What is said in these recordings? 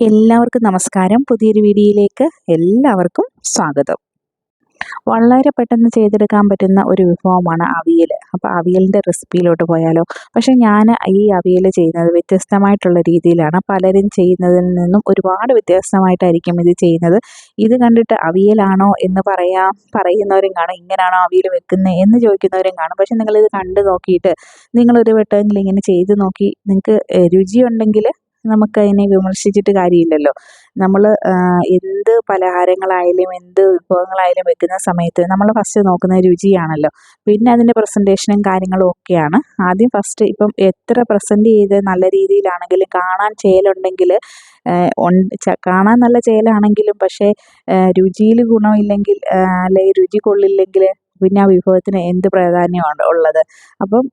എല്ലാവർക്കും നമസ്കാരം. പുതിയൊരു വീഡിയോയിലേക്ക് എല്ലാവർക്കും സ്വാഗതം. വളരെ പെട്ടെന്ന് ചെയ്തെടുക്കാൻ പറ്റുന്ന ഒരു വിഭവമാണ് അവിയൽ. അപ്പോൾ അവിയലിൻ്റെ റെസിപ്പിയിലോട്ട് പോയാലോ? പക്ഷേ ഞാൻ ഈ അവിയൽ ചെയ്യുന്നത് വ്യത്യസ്തമായിട്ടുള്ള രീതിയിലാണ്. പലരും ചെയ്യുന്നതിൽ നിന്നും ഒരുപാട് വ്യത്യസ്തമായിട്ടായിരിക്കും ഇത് ചെയ്യുന്നത്. ഇത് കണ്ടിട്ട് അവിയലാണോ എന്ന് പറയുന്നവരും കാണും. ഇങ്ങനെയാണോ അവിയൽ വെക്കുന്നത് എന്ന് ചോദിക്കുന്നവരും കാണും. പക്ഷേ നിങ്ങളിത് കണ്ടു നോക്കിയിട്ട് നിങ്ങളൊരു വട്ടമെങ്കിലും ഇങ്ങനെ ചെയ്ത് നോക്കി നിങ്ങൾക്ക് രുചിയുണ്ടെങ്കിൽ നമുക്കതിനെ വിമർശിച്ചിട്ട് കാര്യമില്ലല്ലോ. നമ്മൾ എന്ത് പലഹാരങ്ങളായാലും എന്ത് വിഭവങ്ങളായാലും വെക്കുന്ന സമയത്ത് നമ്മൾ ഫസ്റ്റ് നോക്കുന്നത് രുചിയാണല്ലോ. പിന്നെ അതിൻ്റെ പ്രസൻറ്റേഷനും കാര്യങ്ങളും ഒക്കെയാണ്. ആദ്യം ഫസ്റ്റ് ഇപ്പം എത്ര പ്രസൻറ്റ് ചെയ്ത് നല്ല രീതിയിലാണെങ്കിലും കാണാൻ ചേലുണ്ടെങ്കിൽ കാണാൻ നല്ല ചേലാണെങ്കിലും പക്ഷേ രുചിയിൽ ഗുണമില്ലെങ്കിൽ അല്ലെങ്കിൽ രുചി കൊള്ളില്ലെങ്കിൽ പിന്നെ ആ വിഭവത്തിന് എന്ത് പ്രാധാന്യമാണ് ഉള്ളത്. അപ്പം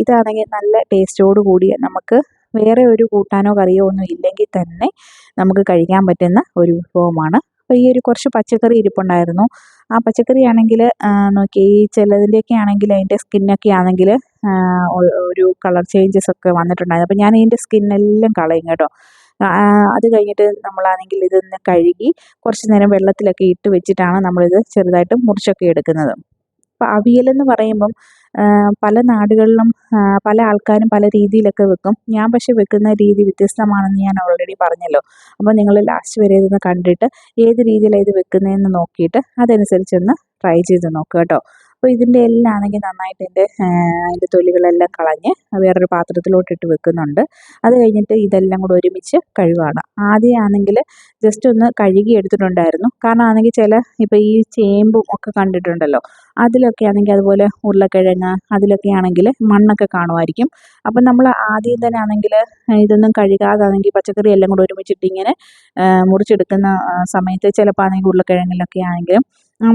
ഇതാണെങ്കിൽ നല്ല ടേസ്റ്റോട് കൂടി നമുക്ക് വേറെ ഒരു കൂട്ടാനോ കറിയോ ഒന്നും ഇല്ലെങ്കിൽ തന്നെ നമുക്ക് കഴിക്കാൻ പറ്റുന്ന ഒരു വിഭവമാണ്. അപ്പോൾ ഈ ഒരു കുറച്ച് പച്ചക്കറി ഇരിപ്പുണ്ടായിരുന്നു. ആ പച്ചക്കറി ആണെങ്കിൽ നോക്കി ഈ ചിലതിൻ്റെയൊക്കെ ആണെങ്കിൽ അതിൻ്റെ സ്കിന്നൊക്കെ ആണെങ്കിൽ ഒരു കളർ ചേഞ്ചസ് ഒക്കെ വന്നിട്ടുണ്ടായിരുന്നു. അപ്പോൾ ഞാൻ ഇതിൻ്റെ സ്കിന്നെല്ലാം കളയും കേട്ടോ. അത് കഴിഞ്ഞിട്ട് നമ്മളാണെങ്കിൽ ഇതൊന്ന് കഴുകി കുറച്ച് നേരം വെള്ളത്തിലൊക്കെ ഇട്ട് വെച്ചിട്ടാണ് നമ്മളിത് ചെറുതായിട്ട് മുറിച്ചൊക്കെ എടുക്കുന്നത്. അപ്പോൾ അവിയലെന്ന് പറയുമ്പം പല നാടുകളിലും പല ആൾക്കാരും പല രീതിയിലൊക്കെ വെക്കും. ഞാൻ പക്ഷേ വെക്കുന്ന രീതി വ്യത്യസ്തമാണെന്ന് ഞാൻ ഓൾറെഡി പറഞ്ഞല്ലോ. അപ്പോൾ നിങ്ങൾ ലാസ്റ്റ് വരെ ഇതൊന്ന് കണ്ടിട്ട് ഏത് രീതിയിലാണ് ഇത് വെക്കുന്നതെന്ന് നോക്കിയിട്ട് അതനുസരിച്ചൊന്ന് ട്രൈ ചെയ്ത് നോക്കുക കേട്ടോ. അപ്പോൾ ഇതിൻ്റെ എല്ലാം ആണെങ്കിൽ നന്നായിട്ട് അതിൻ്റെ തൊലികളെല്ലാം കളഞ്ഞ് വേറൊരു പാത്രത്തിലോട്ടിട്ട് വെക്കുന്നുണ്ട്. അത് കഴിഞ്ഞിട്ട് ഇതെല്ലാം കൂടെ ഒരുമിച്ച് കഴുകുകയാണ്. ആദ്യം ആണെങ്കിൽ ജസ്റ്റ് ഒന്ന് കഴുകി എടുത്തിട്ടുണ്ടായിരുന്നു. കാരണം ആണെങ്കിൽ ഇപ്പോൾ ഈ ചേമ്പും ഒക്കെ കണ്ടിട്ടുണ്ടല്ലോ, അതിലൊക്കെ ആണെങ്കിൽ അതുപോലെ ഉരുളക്കിഴങ്ങ് അതിലൊക്കെ ആണെങ്കിൽ മണ്ണൊക്കെ കാണുമായിരിക്കും. അപ്പം നമ്മൾ ആദ്യം തന്നെ ആണെങ്കിൽ ഇതൊന്നും കഴുകാതാണെങ്കിൽ പച്ചക്കറി എല്ലാം കൂടെ ഒരുമിച്ചിട്ട് ഇങ്ങനെ മുറിച്ചെടുക്കുന്ന സമയത്ത് ചിലപ്പോൾ ആണെങ്കിൽ ഉരുളക്കിഴങ്ങിലൊക്കെ ആണെങ്കിലും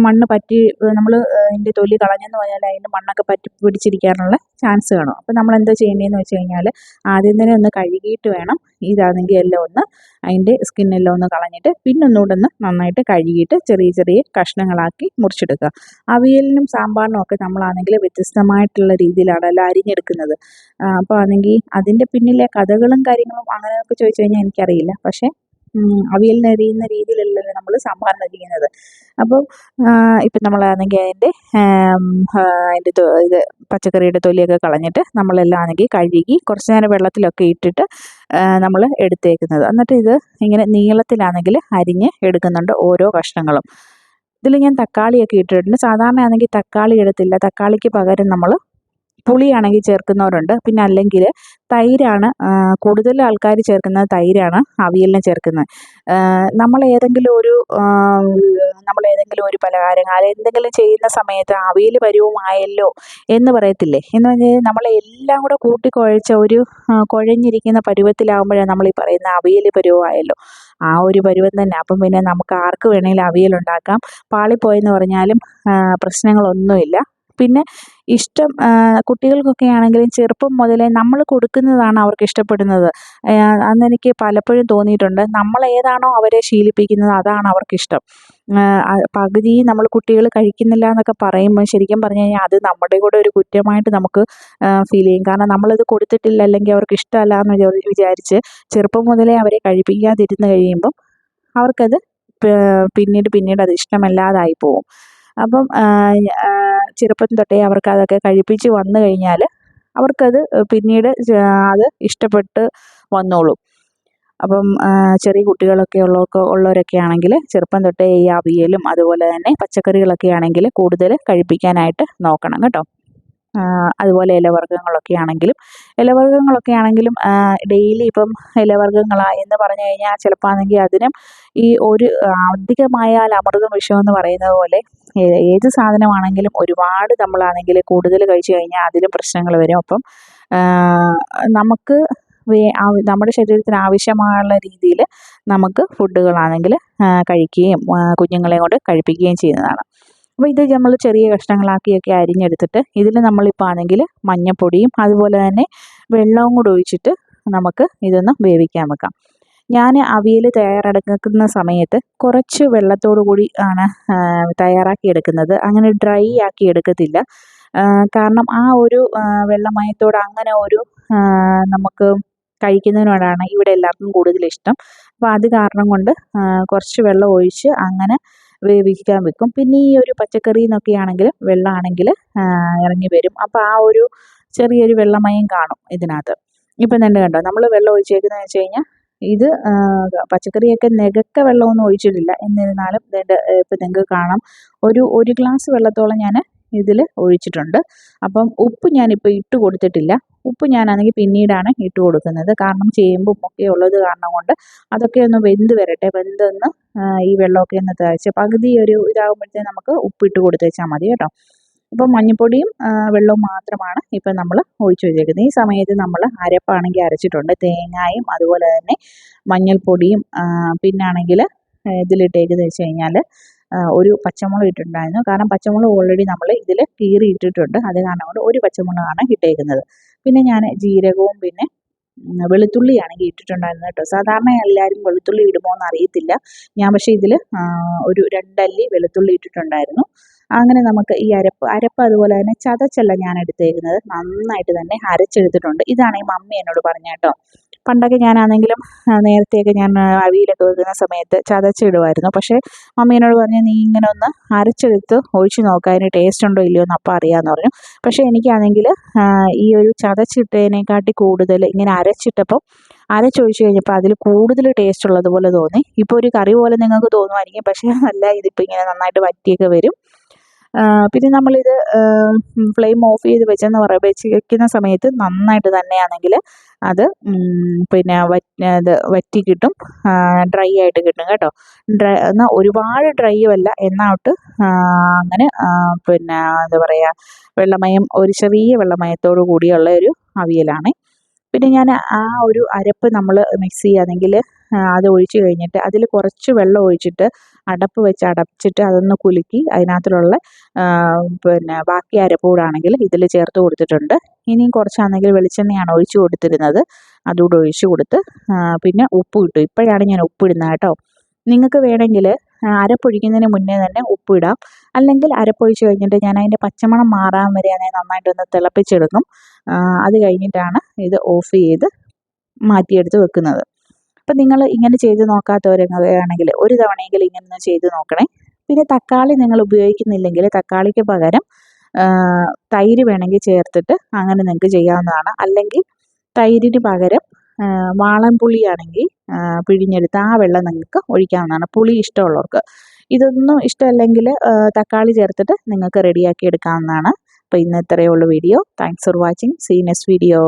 മണ്ണ് പറ്റി നമ്മൾ അതിൻ്റെ തൊലി കളഞ്ഞെന്ന് പറഞ്ഞാൽ അതിൻ്റെ മണ്ണൊക്കെ പറ്റി പിടിച്ചിരിക്കാനുള്ള ചാൻസ് കാണും. അപ്പോൾ നമ്മൾ എന്താ ചെയ്യേണ്ടതെന്ന് വെച്ച് കഴിഞ്ഞാൽ ആദ്യം തന്നെ ഒന്ന് കഴുകിയിട്ട് വേണം ഇതാണെങ്കിൽ എല്ലാം ഒന്ന് അതിൻ്റെ സ്കിന്നെല്ലാം ഒന്ന് കളഞ്ഞിട്ട് പിന്നെ ഒന്നുകൂടെ ഒന്ന് നന്നായിട്ട് കഴുകിയിട്ട് ചെറിയ ചെറിയ കഷ്ണങ്ങളാക്കി മുറിച്ചെടുക്കുക. അവിയലിനും സാമ്പാറിനും ഒക്കെ നമ്മളാണെങ്കിൽ വ്യത്യസ്തമായിട്ടുള്ള രീതിയിലാണല്ലോ അരിഞ്ഞെടുക്കുന്നത്. അപ്പോൾ ആണെങ്കിൽ അതിൻ്റെ പിന്നിലെ കഥകളും കാര്യങ്ങളും അങ്ങനെയൊക്കെ ചോദിച്ചു കഴിഞ്ഞാൽ എനിക്കറിയില്ല. പക്ഷേ അവിയലിന് അരിയുന്ന രീതിയിലല്ലല്ലോ നമ്മൾ സാമ്പാറിന് അരിയുന്നത്. അപ്പോൾ ഇപ്പം നമ്മളാണെങ്കിൽ അതിൻ്റെ ഇത് പച്ചക്കറിയുടെ തൊലിയൊക്കെ കളഞ്ഞിട്ട് നമ്മളെല്ലാം ആണെങ്കിൽ കഴുകി കുറച്ച് നേരം വെള്ളത്തിലൊക്കെ ഇട്ടിട്ട് നമ്മൾ എടുത്തേക്കുന്നത്. എന്നിട്ട് ഇത് ഇങ്ങനെ നീളത്തിലാണെങ്കിൽ അരിഞ്ഞ് എടുക്കുന്നുണ്ട് ഓരോ കഷ്ണങ്ങളും. ഇതിൽ ഞാൻ തക്കാളിയൊക്കെ ഇട്ടിട്ടുണ്ട്. സാധാരണ ആണെങ്കിൽ തക്കാളി ഇടത്തില്ല. തക്കാളിക്ക് പകരം നമ്മൾ പുളിയാണെങ്കിൽ ചേർക്കുന്നവരുണ്ട്. പിന്നെ അല്ലെങ്കിൽ തൈരാണ് കൂടുതൽ ആൾക്കാർ ചേർക്കുന്നത്. തൈരാണ് അവിയലിന് ചേർക്കുന്നത്. നമ്മൾ ഏതെങ്കിലും ഒരു പലഹാരം എന്തെങ്കിലും ചെയ്യുന്ന സമയത്ത് അവിയൽ പരുവമായല്ലോ എന്ന് പറയത്തില്ലേ. എന്ന് പറഞ്ഞാൽ നമ്മളെല്ലാം കൂടെ കൂട്ടിക്കുഴച്ച ഒരു കുഴഞ്ഞിരിക്കുന്ന പരുവത്തിലാകുമ്പോഴാണ് നമ്മൾ ഈ പറയുന്ന അവിയൽ പരുവമായല്ലോ, ആ ഒരു പരുവം തന്നെ. അപ്പം പിന്നെ നമുക്ക് ആർക്ക് വേണമെങ്കിലും അവിയലുണ്ടാക്കാം. പാളിപ്പോയെന്ന് പറഞ്ഞാലും പ്രശ്നങ്ങളൊന്നുമില്ല. പിന്നെ ഇഷ്ടം കുട്ടികൾക്കൊക്കെ ആണെങ്കിലും ചെറുപ്പം മുതലേ നമ്മൾ കൊടുക്കുന്നതാണ് അവർക്ക് ഇഷ്ടപ്പെടുന്നത്. അന്നെനിക്ക് പലപ്പോഴും തോന്നിയിട്ടുണ്ട്, നമ്മൾ ഏതാണോ അവരെ ശീലിപ്പിക്കുന്നത് അതാണ് അവർക്കിഷ്ടം. പകുതി നമ്മൾ കുട്ടികൾ കഴിക്കുന്നില്ല എന്നൊക്കെ പറയുമ്പോൾ ശരിക്കും പറഞ്ഞു കഴിഞ്ഞാൽ അത് നമ്മുടെ കൂടെ ഒരു കുറ്റമായിട്ട് നമുക്ക് ഫീൽ ചെയ്യും. കാരണം നമ്മളിത് കൊടുത്തിട്ടില്ല അല്ലെങ്കിൽ അവർക്ക് ഇഷ്ടമല്ല എന്ന് വിചാരിച്ച് ചെറുപ്പം മുതലേ അവരെ കഴിപ്പിക്കാതിരുന്ന് കഴിയുമ്പം അവർക്കത് പിന്നീട് അത് ഇഷ്ടമല്ലാതായി പോകും. അപ്പം ചെറുപ്പം തൊട്ടേ അവർക്ക് അതൊക്കെ കഴിപ്പിച്ച് വന്നു കഴിഞ്ഞാൽ അവർക്കത് പിന്നീട് അത് ഇഷ്ടപ്പെട്ട് വന്നോളും. അപ്പം ചെറിയ കുട്ടികളൊക്കെ ഉള്ളവരൊക്കെ ആണെങ്കിൽ ചെറുപ്പം തൊട്ടേ ഈ അവിയലും അതുപോലെ തന്നെ പച്ചക്കറികളൊക്കെ ആണെങ്കിൽ കൂടുതൽ കഴിപ്പിക്കാനായിട്ട് നോക്കണം കേട്ടോ. അതുപോലെ ഇലവർഗ്ഗങ്ങളൊക്കെ ആണെങ്കിലും ഡെയിലി ഇപ്പം ഇലവർഗ്ഗങ്ങളായെന്ന് പറഞ്ഞു കഴിഞ്ഞാൽ ചിലപ്പോൾ ആണെങ്കിൽ അതിനും ഈ ഒരു അധികമായാൽ അമൃതം വിഷമെന്ന് പറയുന്നത് പോലെ ഏത് സാധനമാണെങ്കിലും ഒരുപാട് നമ്മളാണെങ്കിൽ കൂടുതൽ കഴിച്ചു കഴിഞ്ഞാൽ അതിലും പ്രശ്നങ്ങൾ വരും. അപ്പം നമുക്ക് നമ്മുടെ ശരീരത്തിന് ആവശ്യമായുള്ള രീതിയിൽ നമുക്ക് ഫുഡുകളാണെങ്കിൽ കഴിക്കുകയും കുഞ്ഞുങ്ങളെ കൊണ്ട് കഴിപ്പിക്കുകയും ചെയ്യുന്നതാണ്. അപ്പോൾ ഇത് നമ്മൾ ചെറിയ കഷ്ണങ്ങളാക്കിയൊക്കെ അരിഞ്ഞെടുത്തിട്ട് ഇതിൽ നമ്മളിപ്പോൾ ആണെങ്കിൽ മഞ്ഞൾപ്പൊടിയും അതുപോലെ തന്നെ വെള്ളവും കൂടി ഒഴിച്ചിട്ട് നമുക്ക് ഇതൊന്ന് വേവിക്കാൻ വെക്കാം. ഞാൻ അവിയൽ തയ്യാറെടുക്കുന്ന സമയത്ത് കുറച്ച് വെള്ളത്തോടു കൂടി ആണ് തയ്യാറാക്കി എടുക്കുന്നത്. അങ്ങനെ ഡ്രൈ ആക്കി എടുക്കത്തില്ല. കാരണം ആ ഒരു വെള്ളമയത്തോട് അങ്ങനെ ഒരു നമുക്ക് കഴിക്കുന്നതിനോടാണ് ഇവിടെ എല്ലാവർക്കും കൂടുതൽ ഇഷ്ടം. അപ്പോൾ അത് കാരണം കൊണ്ട് കുറച്ച് വെള്ളം ഒഴിച്ച് അങ്ങനെ വേവിക്കാൻ വെക്കും. പിന്നെ ഈ ഒരു പച്ചക്കറി എന്നൊക്കെയാണെങ്കിൽ വെള്ളമാണെങ്കിൽ ഇറങ്ങി വരും. അപ്പോൾ ആ ഒരു ചെറിയൊരു വെള്ളമയം കാണും ഇതിനകത്ത്. ഇപ്പം തന്നെ കണ്ടോ നമ്മൾ വെള്ളം ഒഴിച്ചേക്കുന്നതെന്ന് വെച്ച് കഴിഞ്ഞാൽ ഇത് പച്ചക്കറിയൊക്കെ നികക്ക വെള്ളമൊന്നും ഒഴിച്ചിട്ടില്ല. എന്നിരുന്നാലും ഇപ്പം നിങ്ങൾക്ക് കാണാം ഒരു ഗ്ലാസ് വെള്ളത്തോളം ഞാൻ ഇതിൽ ഒഴിച്ചിട്ടുണ്ട്. അപ്പം ഉപ്പ് ഞാനിപ്പോൾ ഇട്ട് കൊടുത്തിട്ടില്ല. ഉപ്പ് ഞാനാണെങ്കിൽ പിന്നീടാണ് ഇട്ട് കൊടുക്കുന്നത്. കാരണം ചേമ്പും ഒക്കെ ഉള്ളത് കാരണം കൊണ്ട് അതൊക്കെ ഒന്ന് വെന്ത് വരട്ടെ. വെന്തൊന്ന് ഈ വെള്ളമൊക്കെ ഒന്ന് തിളച്ച് പകുതി ഒരു ഇതാകുമ്പോഴത്തേക്ക് നമുക്ക് ഉപ്പിട്ട് കൊടുത്തേച്ചാൽ മതി കേട്ടോ. അപ്പം മഞ്ഞൾപ്പൊടിയും വെള്ളവും മാത്രമാണ് ഇപ്പം നമ്മൾ ഒഴിച്ച് വെച്ചേക്കുന്നത്. ഈ സമയത്ത് നമ്മൾ അരപ്പാണെങ്കിൽ അരച്ചിട്ടുണ്ട്. തേങ്ങയും അതുപോലെ തന്നെ മഞ്ഞൾപ്പൊടിയും പിന്നാണെങ്കിൽ ഇതിലിട്ടേക്കെന്ന് വെച്ച് കഴിഞ്ഞാൽ ഒരു പച്ചമുളക് ഇട്ടിട്ടുണ്ടായിരുന്നു. കാരണം പച്ചമുളക് ഓൾറെഡി നമ്മൾ ഇതിൽ കീറി ഇട്ടിട്ടുണ്ട്. അത് കാരണം കൊണ്ട് ഒരു പച്ചമുളകാണ് ഇട്ടേക്കുന്നത്. പിന്നെ ഞാൻ ജീരകവും പിന്നെ വെളുത്തുള്ളിയാണെങ്കിൽ ഇട്ടിട്ടുണ്ടായിരുന്നു കേട്ടോ. സാധാരണ എല്ലാവരും വെളുത്തുള്ളി ഇടുമോ എന്ന് അറിയത്തില്ല. ഞാൻ പക്ഷേ ഇതിൽ ഒരു 2 അല്ലി വെളുത്തുള്ളി ഇട്ടിട്ടുണ്ടായിരുന്നു. അങ്ങനെ നമുക്ക് ഈ അരപ്പ് അതുപോലെ തന്നെ ചതച്ചല്ല ഞാൻ എടുത്തേക്കുന്നത്, നന്നായിട്ട് തന്നെ അരച്ചെടുത്തിട്ടുണ്ട്. ഇതാണ് ഈ മമ്മി എന്നോട് പറഞ്ഞ കേട്ടോ. പണ്ടൊക്കെ ഞാനാണെങ്കിലും നേരത്തെയൊക്കെ ഞാൻ അവിയലൊക്കെ വെക്കുന്ന സമയത്ത് ചതച്ചിടുമായിരുന്നു. പക്ഷേ മമ്മി എന്നോട് പറഞ്ഞു നീ ഇങ്ങനെ ഒന്ന് അരച്ചെടുത്ത് ഒഴിച്ച് നോക്കുക, അതിന് ടേസ്റ്റ് ഉണ്ടോ ഇല്ലയോ എന്ന് അപ്പം അറിയാമെന്ന് പറഞ്ഞു. പക്ഷേ എനിക്കാണെങ്കിൽ ഈ ഒരു ചതച്ചിട്ടതിനെക്കാട്ടി കൂടുതൽ ഇങ്ങനെ അരച്ചിട്ടപ്പം അരച്ചൊഴിച്ച് കഴിഞ്ഞപ്പോൾ അതിൽ കൂടുതൽ ടേസ്റ്റ് ഉള്ളതുപോലെ തോന്നി. ഇപ്പോൾ ഒരു കറി പോലെ നിങ്ങൾക്ക് തോന്നുമായിരിക്കും, പക്ഷേ അല്ല, ഇതിപ്പോൾ ഇങ്ങനെ നന്നായിട്ട് വറ്റിയൊക്കെ വരും. പിന്നെ നമ്മളിത് ഫ്ലെയിം ഓഫ് ചെയ്ത് വെക്കുന്ന സമയത്ത് നന്നായിട്ട് തന്നെയാണെങ്കിൽ അത് പിന്നെ വറ്റി കിട്ടും, ഡ്രൈ ആയിട്ട് കിട്ടും കേട്ടോ. എന്നാൽ ഒരുപാട് ഡ്രൈയും അല്ല, എന്നാട്ട് അങ്ങനെ പിന്നെ എന്താ പറയുക, വെള്ളമയം ഒരു ചെറിയ വെള്ളമയത്തോടു കൂടിയുള്ള ഒരു അവിയലാണ്. പിന്നെ ഞാൻ ആ ഒരു അരപ്പ് നമ്മൾ മിക്സ് ചെയ്യുകയാണെങ്കിൽ അത് ഒഴിച്ച് കഴിഞ്ഞിട്ട് അതിൽ കുറച്ച് വെള്ളം ഒഴിച്ചിട്ട് അടപ്പ് വെച്ച് അടച്ചിട്ട് അതൊന്ന് കുലുക്കി അതിനകത്തുള്ള പിന്നെ ബാക്കി അരപ്പ് കൂടാണെങ്കിൽ ഇതിൽ ചേർത്ത് കൊടുത്തിട്ടുണ്ട്. ഇനിയും കുറച്ചാണെങ്കിൽ വെളിച്ചെണ്ണയാണ് ഒഴിച്ച് കൊടുത്തിരുന്നത്, അതുകൂടെ ഒഴിച്ച് കൊടുത്ത് പിന്നെ ഉപ്പ് ഇട്ടു. ഇപ്പോഴാണ് ഞാൻ ഉപ്പിടുന്നത് കേട്ടോ. നിങ്ങൾക്ക് വേണമെങ്കിൽ അരപ്പൊഴിക്കുന്നതിന് മുന്നേ തന്നെ ഉപ്പിടാം. അല്ലെങ്കിൽ അരപ്പൊഴിച്ച് കഴിഞ്ഞിട്ട് ഞാൻ അതിൻ്റെ പച്ചമണം മാറാൻ വരെ അതിനെ നന്നായിട്ടൊന്ന് തിളപ്പിച്ചെടുക്കും. അത് കഴിഞ്ഞിട്ടാണ് ഇത് ഓഫ് ചെയ്ത് മാറ്റിയെടുത്ത് വെക്കുന്നത്. അപ്പം നിങ്ങൾ ഇങ്ങനെ ചെയ്ത് നോക്കാത്തവരാണെങ്കിൽ ഒരു തവണയെങ്കിലും ഇങ്ങനെ ഒന്ന് ചെയ്ത് നോക്കണേ. പിന്നെ തക്കാളി നിങ്ങൾ ഉപയോഗിക്കുന്നില്ലെങ്കിൽ തക്കാളിക്ക് പകരം തൈര് വേണമെങ്കിൽ ചേർത്തിട്ട് അങ്ങനെ നിങ്ങൾക്ക് ചെയ്യാവുന്നതാണ്. അല്ലെങ്കിൽ തൈരിന് പകരം വാളൻപുളിയാണെങ്കിൽ പിഴിഞ്ഞെടുത്ത് ആ വെള്ളം നിങ്ങൾക്ക് ഒഴിക്കാവുന്നതാണ്, പുളി ഇഷ്ടമുള്ളവർക്ക്. ഇതൊന്നും ഇഷ്ടമല്ലെങ്കിൽ തക്കാളി ചേർത്തിട്ട് നിങ്ങൾക്ക് റെഡിയാക്കി എടുക്കാവുന്നതാണ്. അപ്പോൾ ഇന്ന് ഇത്രയേ ഉള്ളൂ video. Thanks for watching. See next video.